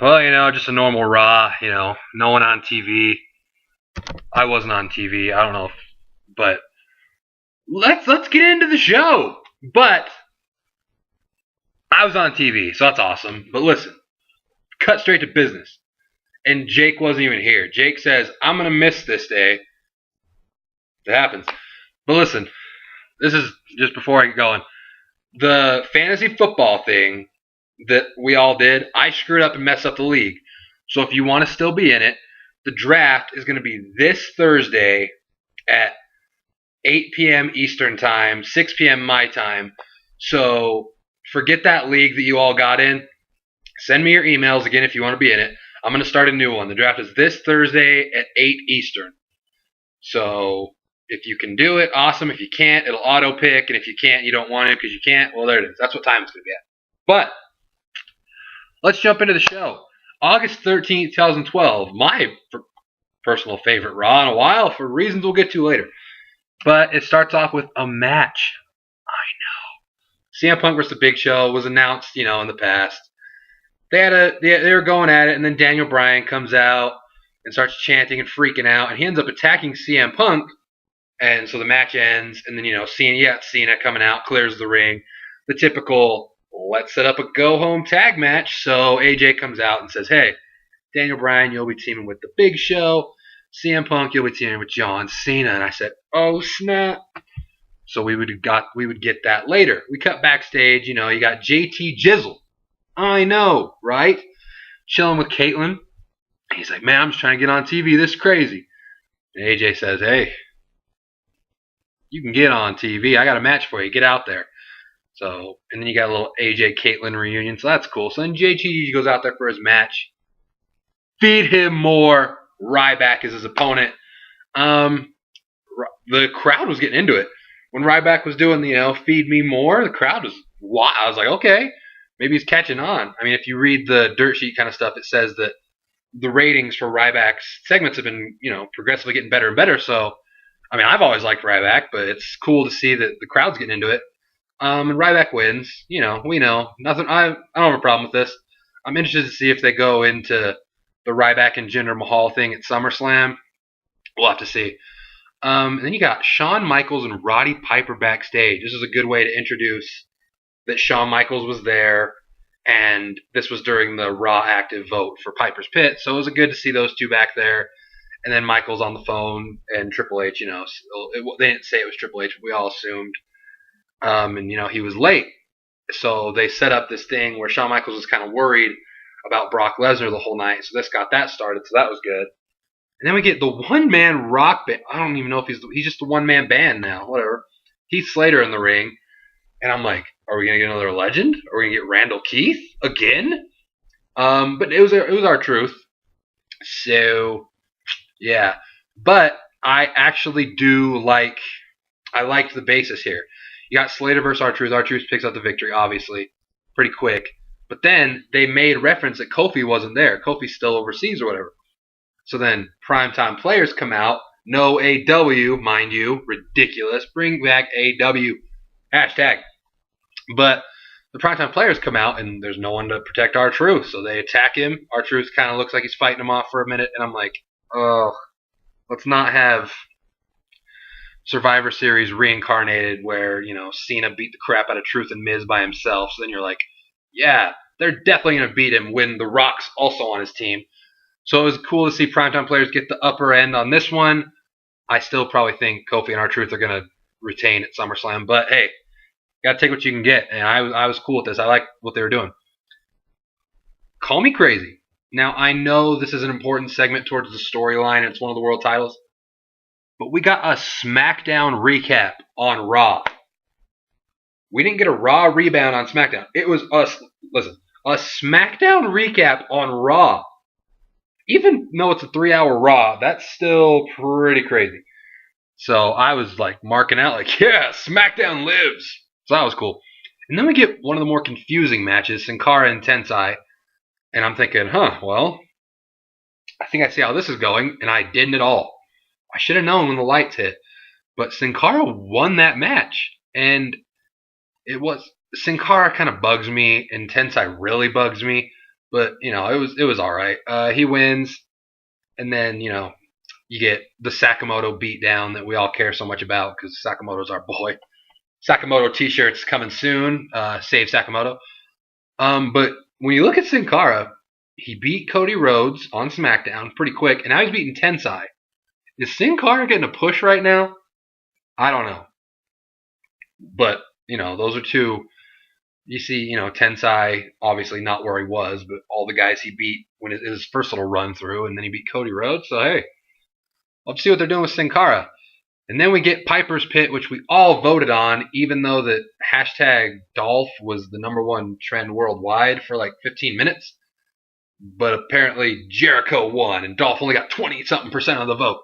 Well, just a normal Raw. No one on TV. I wasn't on TV. I don't know, but let's get into the show. But I was on TV, so that's awesome. But listen, cut straight to business. And Jake wasn't even here. Jake says, "I'm gonna miss this day." It happens. But listen, this is just before I get going. The fantasy football thing that we all did, I screwed up and messed up the league. So if you want to still be in it, the draft is going to be this Thursday at 8 p.m. Eastern Time, 6 p.m. my time. So forget that league that you all got in. Send me your emails again if you want to be in it. I'm going to start a new one. The draft is this Thursday at 8 Eastern. So if you can do it, awesome. If you can't, it'll auto pick. And if you can't, you don't want it because you can't, well, there it is. That's what time it's going to be at. But let's jump into the show. August 13th, 2012. My personal favorite Raw in a while for reasons we'll get to later. But it starts off with a match. I know. CM Punk vs. The Big Show was announced, in the past. They were going at it, and then Daniel Bryan comes out and starts chanting and freaking out, and he ends up attacking CM Punk, and so the match ends, and then, Cena coming out, clears the ring. The typical, let's set up a go-home tag match, so AJ comes out and says, hey, Daniel Bryan, you'll be teaming with The Big Show. CM Punk, you'll be teaming with John Cena. And I said, oh, snap. So we would get that later. We cut backstage, you got JT Jizzle. I know, right? Chilling with Caitlyn. He's like, man, I'm just trying to get on TV. This is crazy. And AJ says, hey, you can get on TV. I got a match for you. Get out there. So, and then you got a little AJ Caitlyn reunion. So that's cool. So then JT goes out there for his match. Feed him more. Ryback is his opponent. The crowd was getting into it. When Ryback was doing the, feed me more, the crowd was wild. I was like, okay. Maybe he's catching on. I mean, if you read the dirt sheet kind of stuff, it says that the ratings for Ryback's segments have been, progressively getting better and better. So, I mean, I've always liked Ryback, but it's cool to see that the crowd's getting into it. And Ryback wins. We know. Nothing. I don't have a problem with this. I'm interested to see if they go into the Ryback and Jinder Mahal thing at SummerSlam. We'll have to see. And then you got Shawn Michaels and Roddy Piper backstage. This is a good way to introduce that Shawn Michaels was there, and this was during the Raw active vote for Piper's Pit, so it was good to see those two back there. And then Michaels on the phone, and Triple H, they didn't say it was Triple H, but we all assumed. And, he was late. So they set up this thing where Shawn Michaels was kind of worried about Brock Lesnar the whole night, so this got that started, so that was good. And then we get the one-man rock band. I don't even know if he's just a one-man band now, whatever. Heath Slater in the ring, and I'm like, are we going to get another legend? Are we going to get Randall Keith again? But it was R-Truth. So, yeah. But I actually I liked the basis here. You got Slater versus R-Truth. R-Truth picks up the victory, obviously, pretty quick. But then they made reference that Kofi wasn't there. Kofi's still overseas or whatever. So then primetime players come out. No AW, mind you. Ridiculous. Bring back AW. Hashtag. But the primetime players come out, and there's no one to protect R-Truth. So they attack him. R-Truth kind of looks like he's fighting him off for a minute. And I'm like, oh, let's not have Survivor Series reincarnated where, Cena beat the crap out of Truth and Miz by himself. So then you're like, yeah, they're definitely going to beat him when The Rock's also on his team. So it was cool to see primetime players get the upper end on this one. I still probably think Kofi and R-Truth are going to retain at SummerSlam. But, hey, got to take what you can get. And I was cool with this. I liked what they were doing. Call me crazy. Now, I know this is an important segment towards the storyline. It's one of the world titles. But we got a SmackDown recap on Raw. We didn't get a Raw rebound on SmackDown. It was a SmackDown recap on Raw. Even though it's a 3-hour Raw, that's still pretty crazy. So I was marking out yeah, SmackDown lives. So that was cool. And then we get one of the more confusing matches, Sin Cara and Tensai. And I'm thinking, well, I think I see how this is going. And I didn't at all. I should have known when the lights hit. But Sin Cara won that match. And Sin Cara kind of bugs me, and Tensai really bugs me. But it was all right. He wins, and then you get the Sakamoto beatdown that we all care so much about because Sakamoto's our boy. Sakamoto T-shirts coming soon. Save Sakamoto. But when you look at Sin Cara, he beat Cody Rhodes on SmackDown pretty quick, and now he's beating Tensai. Is Sin Cara getting a push right now? I don't know. But, those are two. You see, Tensai, obviously not where he was, but all the guys he beat when his first little run through, and then he beat Cody Rhodes. So, hey, let's see what they're doing with Sin Cara. And then we get Piper's Pit, which we all voted on, even though that hashtag Dolph was the #1 trend worldwide for like 15 minutes. But apparently Jericho won, and Dolph only got 20-something% of the vote.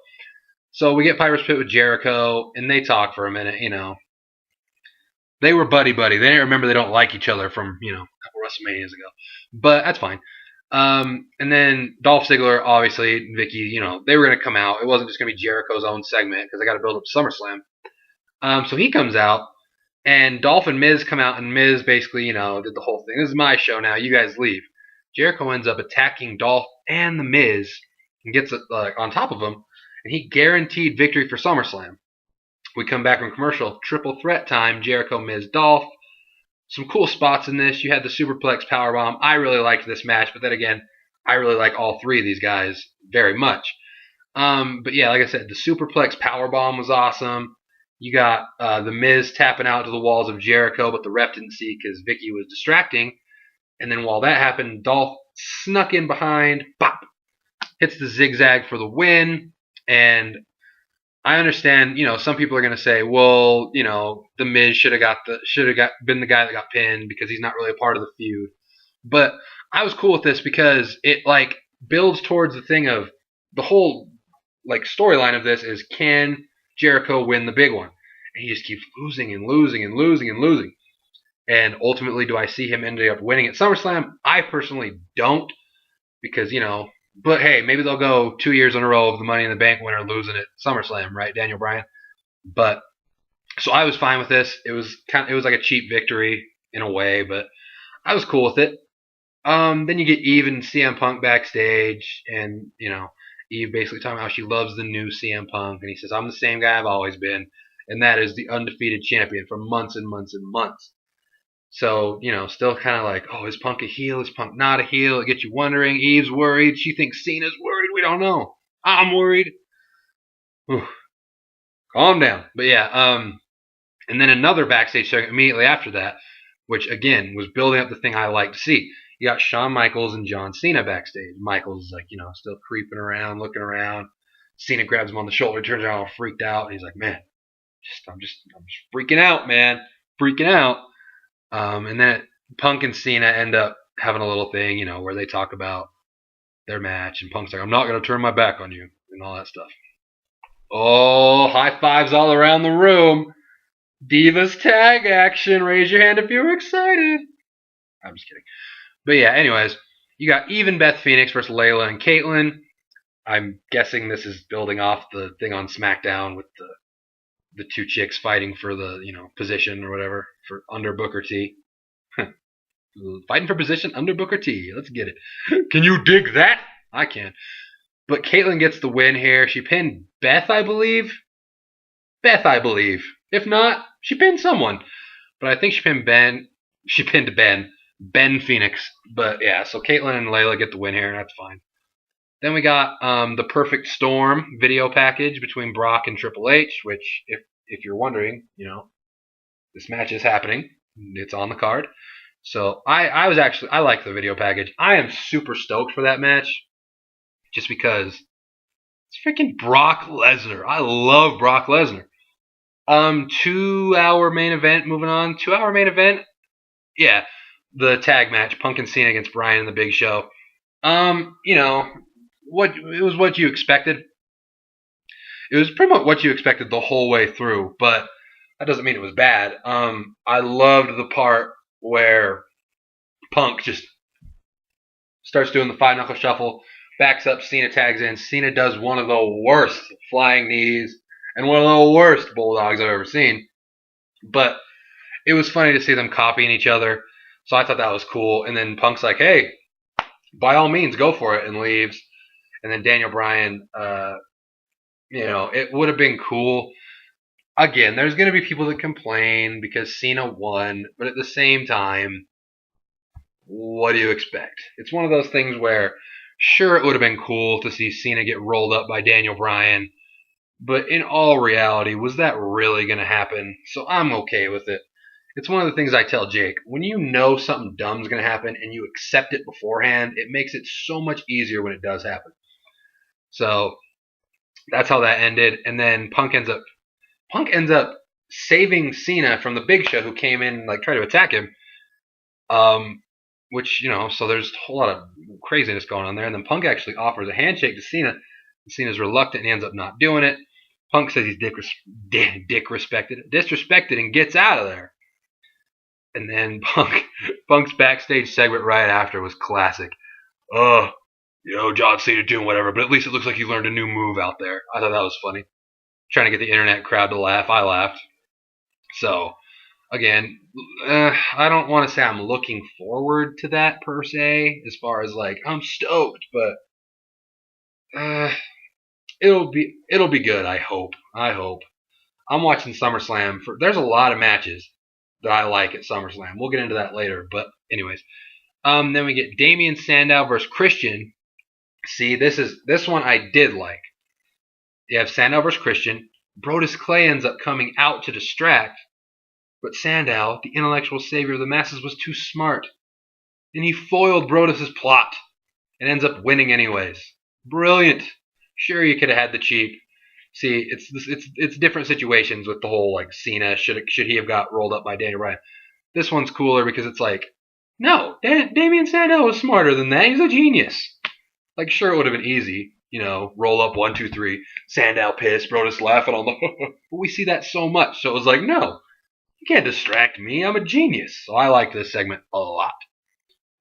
So we get Piper's Pit with Jericho, and they talk for a minute, They were buddy-buddy. They didn't remember they don't like each other from, a couple WrestleManias ago. But that's fine. And then Dolph Ziggler, obviously, and Vicky, they were going to come out. It wasn't just going to be Jericho's own segment because they got to build up to SummerSlam. So he comes out, and Dolph and Miz come out, and Miz basically, did the whole thing. This is my show now. You guys leave. Jericho ends up attacking Dolph and the Miz and gets on top of him, and he guaranteed victory for SummerSlam. We come back from commercial. Triple threat time. Jericho, Miz, Dolph. Some cool spots in this. You had the superplex powerbomb. I really liked this match, but then again, I really like all three of these guys very much. But yeah, like I said, the superplex powerbomb was awesome. You got the Miz tapping out to the walls of Jericho, but the ref didn't see because Vicky was distracting. And then while that happened, Dolph snuck in behind, bop, hits the zigzag for the win. And I understand, some people are going to say, well, the Miz should have been the guy that got pinned because he's not really a part of the feud. But I was cool with this because it builds towards the thing of the whole storyline of this is, can Jericho win the big one? And he just keeps losing and losing and losing and losing. And ultimately, do I see him ending up winning at SummerSlam? I personally don't because, but hey, maybe they'll go 2 years in a row of the Money in the Bank winner losing at SummerSlam, right, Daniel Bryan? But so I was fine with this. It was like a cheap victory in a way, but I was cool with it. Then you get Eve and CM Punk backstage, and Eve basically talking about how she loves the new CM Punk, and he says, "I'm the same guy I've always been, and that is the undefeated champion for months and months and months." So, still kind of like, oh, is Punk a heel? Is Punk not a heel? It gets you wondering. Eve's worried. She thinks Cena's worried. We don't know. I'm worried. Whew. Calm down. But yeah, and then another backstage segment immediately after that, which again was building up the thing I like to see. You got Shawn Michaels and John Cena backstage. Michaels is still creeping around, looking around. Cena grabs him on the shoulder, turns around all freaked out, and he's like, man, I'm just freaking out, man. Freaking out. And then Punk and Cena end up having a little thing, where they talk about their match, and Punk's like, I'm not going to turn my back on you, and all that stuff. Oh, high fives all around the room. Divas tag action. Raise your hand if you're excited. I'm just kidding. But yeah, anyways, you got even Beth Phoenix versus Layla and Caitlyn. I'm guessing this is building off the thing on SmackDown with the two chicks fighting for the, position or whatever for under Booker T. Fighting for position under Booker T. Let's get it. Can you dig that? I can. But Caitlyn gets the win here. She pinned Beth, I believe. If not, she pinned someone. But I think she pinned Ben. She pinned Ben Phoenix. But yeah, so Caitlyn and Layla get the win here, and that's fine. Then we got the Perfect Storm video package between Brock and Triple H, which, if you're wondering, this match is happening. It's on the card. So I like the video package. I am super stoked for that match, just because it's freaking Brock Lesnar. I love Brock Lesnar. 2-hour main event. Moving on. 2-hour main event. Yeah, the tag match, Punk and Cena against Bryan and the Big Show. It was what you expected. It was pretty much what you expected the whole way through, but that doesn't mean it was bad. I loved the part where Punk just starts doing the 5-knuckle shuffle, backs up, Cena tags in. Cena does one of the worst flying knees and one of the worst bulldogs I've ever seen. But it was funny to see them copying each other, so I thought that was cool. And then Punk's like, hey, by all means, go for it, and leaves. And then Daniel Bryan, it would have been cool. Again, there's going to be people that complain because Cena won, but at the same time, what do you expect? It's one of those things where, sure, it would have been cool to see Cena get rolled up by Daniel Bryan, but in all reality, was that really going to happen? So I'm okay with it. It's one of the things I tell Jake. When you know something dumb's going to happen and you accept it beforehand, it makes it so much easier when it does happen. So that's how that ended. And then Punk ends up saving Cena from the Big Show, who came in and tried to attack him. Which, so there's a whole lot of craziness going on there. And then Punk actually offers a handshake to Cena. And Cena's reluctant and he ends up not doing it. Punk says he's disrespected, and gets out of there. And then Punk's backstage segment right after was classic. John Cena doing whatever, but at least it looks like he learned a new move out there. I thought that was funny. Trying to get the internet crowd to laugh. I laughed. So, again, I don't want to say I'm looking forward to that per se, as far as I'm stoked, but it'll be good. I hope. I'm watching SummerSlam. There's a lot of matches that I like at SummerSlam. We'll get into that later, but anyways, then we get Damian Sandow versus Christian. See, this one I did like. You have Sandow versus Christian. Brodus Clay ends up coming out to distract. But Sandow, the intellectual savior of the masses, was too smart. And he foiled Brodus' plot. And ends up winning anyways. Brilliant. Sure, you could have had the cheap. See, it's different situations with the whole Cena. Should he have got rolled up by Daniel Bryan? This one's cooler because it's no, Damian Sandow was smarter than that. He's a genius. Sure, it would have been easy. Roll up 1, 2, 3. Sandow pissed, Brodus laughing on the. But we see that so much, so it was no. You can't distract me. I'm a genius. So I like this segment a lot.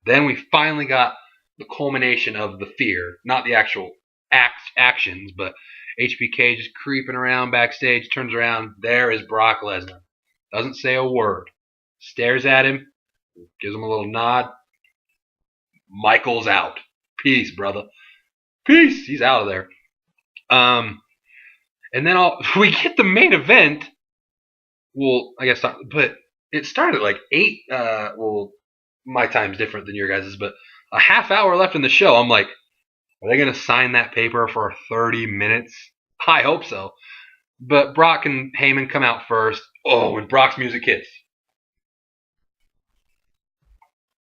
Then we finally got the culmination of the fear. Not the actual actions, but HBK just creeping around backstage, turns around. There is Brock Lesnar. Doesn't say a word. Stares at him. Gives him a little nod. Michael's out. Peace, brother. Peace. He's out of there. And then we get the main event. Well, I guess not, but it started at 8. My time's different than your guys's, but a half hour left in the show. I'm like, are they going to sign that paper for 30 minutes? I hope so. But Brock and Heyman come out first. Oh, when Brock's music hits.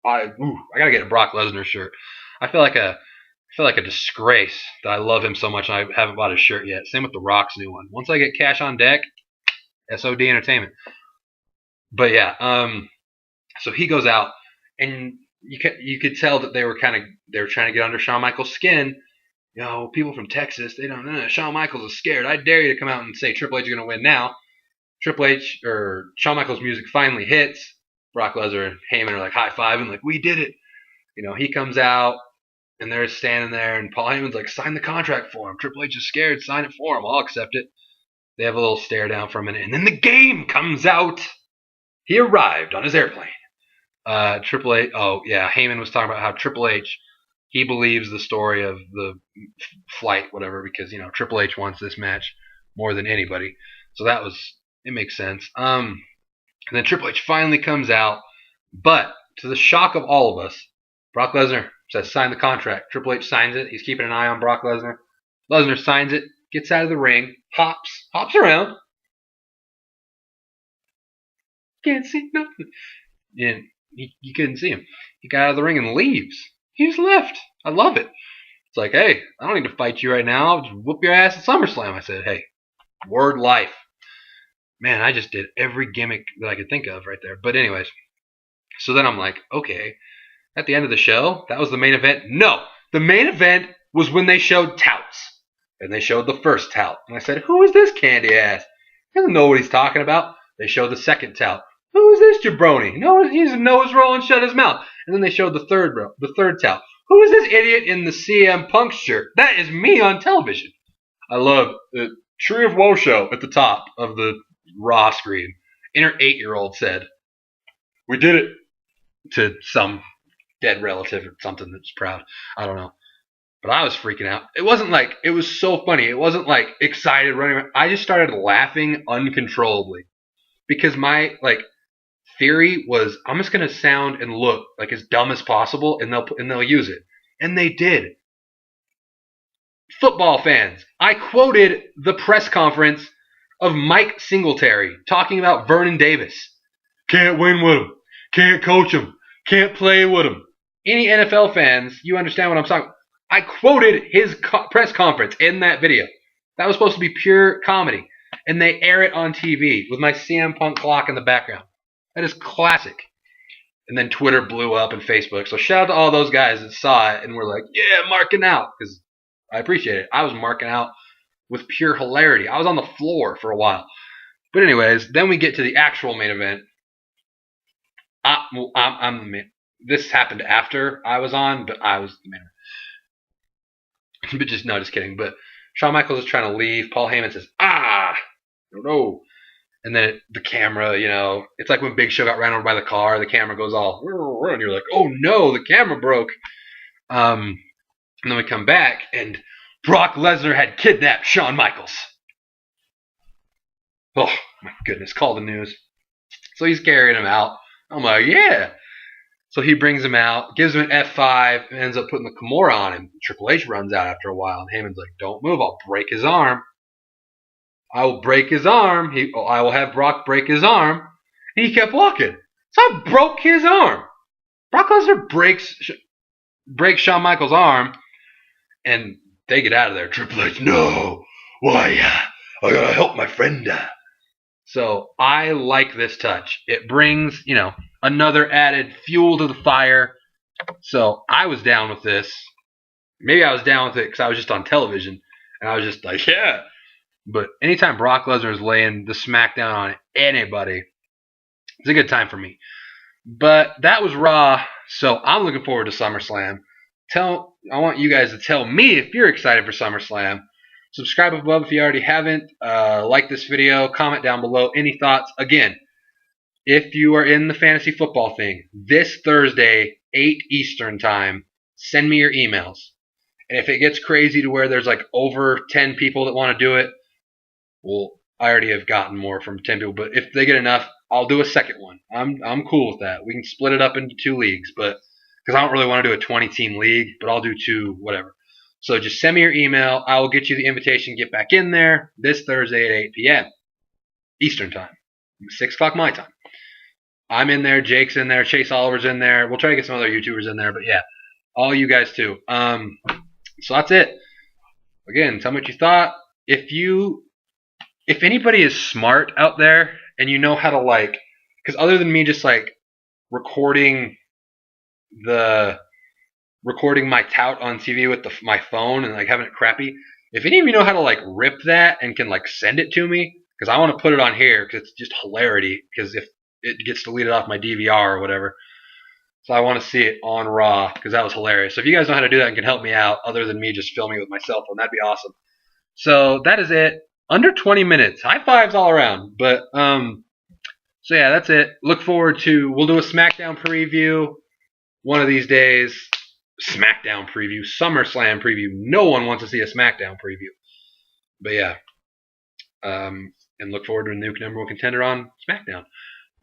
I gotta get a Brock Lesnar shirt. I feel like a disgrace that I love him so much and I haven't bought his shirt yet. Same with The Rock's new one. Once I get cash on deck, SOD Entertainment. But yeah, so he goes out, and you could tell that they were trying to get under Shawn Michaels' skin. People from Texas, they don't know. Shawn Michaels is scared. I dare you to come out and say Triple H is going to win now. Shawn Michaels' music finally hits. Brock Lesnar and Heyman are high-fiving, we did it. He comes out, and they're standing there, and Paul Heyman's sign the contract for him. Triple H is scared. Sign it for him. I'll accept it. They have a little stare down for a minute, and then the game comes out. He arrived on his airplane. Triple H. Oh yeah, Heyman was talking about how Triple H, he believes the story of the flight, whatever, because Triple H wants this match more than anybody. So it makes sense. And then Triple H finally comes out, but to the shock of all of us, Brock Lesnar says sign the contract. Triple H signs it. He's keeping an eye on Brock Lesnar. Lesnar signs it. Gets out of the ring, hops around. Can't see nothing. Yeah, you couldn't see him. He got out of the ring and leaves. He just left. I love it. It's hey, I don't need to fight you right now. I'll just whoop your ass at SummerSlam. I said, hey, word life. Man, I just did every gimmick that I could think of right there. But anyways, so then I'm okay. At the end of the show, that was the main event. No, the main event was when they showed touts. And they showed the first tout. And I said, who is this candy ass? He doesn't know what he's talking about. They showed the second tout. Who is this jabroni? No, he doesn't know his roll and shut his mouth. And then they showed the third tout. Who is this idiot in the CM Punk shirt? That is me on television. I love the Tree of Woe show at the top of the Raw screen. Inner 8-year-old said, we did it, to some dead relative or something that's proud. I don't know. But I was freaking out. It wasn't like, it was so funny. It wasn't like excited running around. I just started laughing uncontrollably because my like theory was I'm just gonna sound and look like as dumb as possible, and they'll use it, and they did. Football fans, I quoted the press conference of Mike Singletary talking about Vernon Davis. Can't win with him. Can't coach him. Can't play with him. Any NFL fans, you understand what I'm talking about. I quoted his press conference in that video. That was supposed to be pure comedy. And they air it on TV with my CM Punk clock in the background. That is classic. And then Twitter blew up and Facebook. So shout out to all those guys that saw it and were like, yeah, marking out. Because I appreciate it. I was marking out with pure hilarity. I was on the floor for a while. But anyways, then we get to the actual main event. This happened after I was on, but I was the main event. But just kidding. But Shawn Michaels is trying to leave. Paul Heyman says, no. And then the camera, it's like when Big Show got ran over by the car. The camera goes all, and you're like, oh no, the camera broke. And then we come back, and Brock Lesnar had kidnapped Shawn Michaels. Oh my goodness, call the news. So he's carrying him out. I'm like, yeah. So he brings him out, gives him an F5, and ends up putting the Kimura on him. Triple H runs out after a while, and Heyman's like, don't move, I'll break his arm. I will break his arm. I will have Brock break his arm. And he kept walking. So I broke his arm. Brock Lesnar breaks Shawn Michaels' arm, and they get out of there. Triple H, no. Why? I gotta help my friend. So I like this touch. It brings, another added fuel to the fire. So I was down with this. Maybe I was down with it because I was just on television. And I was just like, yeah. But anytime Brock Lesnar is laying the smackdown on anybody, it's a good time for me. But that was Raw. So I'm looking forward to SummerSlam. I want you guys to tell me if you're excited for SummerSlam. Subscribe above if you already haven't. Like this video. Comment down below any thoughts. Again, if you are in the fantasy football thing, this Thursday, 8 Eastern time, send me your emails. And if it gets crazy to where there's like over 10 people that want to do it, well, I already have gotten more from 10 people. But if they get enough, I'll do a second one. I'm cool with that. We can split it up into 2 leagues, but because I don't really want to do a 20-team league, but I'll do 2, whatever. So just send me your email. I will get you the invitation. Get back in there this Thursday at 8 p.m. Eastern time. 6 o'clock my time. I'm in there. Jake's in there. Chase Oliver's in there. We'll try to get some other YouTubers in there. But yeah, all you guys too. So that's it. Again, tell me what you thought. If anybody is smart out there and you know how to because other than me just recording my tout on TV with my phone and having it crappy, if any of you know how to rip that and can send it to me, because I want to put it on here because it's just hilarity, because if it gets deleted off my DVR or whatever, so I want to see it on Raw because that was hilarious. So if you guys know how to do that and can help me out other than me just filming with my cell phone, that'd be awesome. So that is it. Under 20 minutes. High fives all around. But so yeah, that's it. Look forward to, we'll do a SmackDown preview one of these days. SmackDown preview, SummerSlam preview. No one wants to see a SmackDown preview. But yeah. And look forward to a new number 1 contender on SmackDown.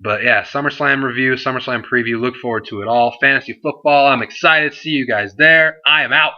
But yeah, SummerSlam review, SummerSlam preview. Look forward to it all. Fantasy football. I'm excited to see you guys there. I am out.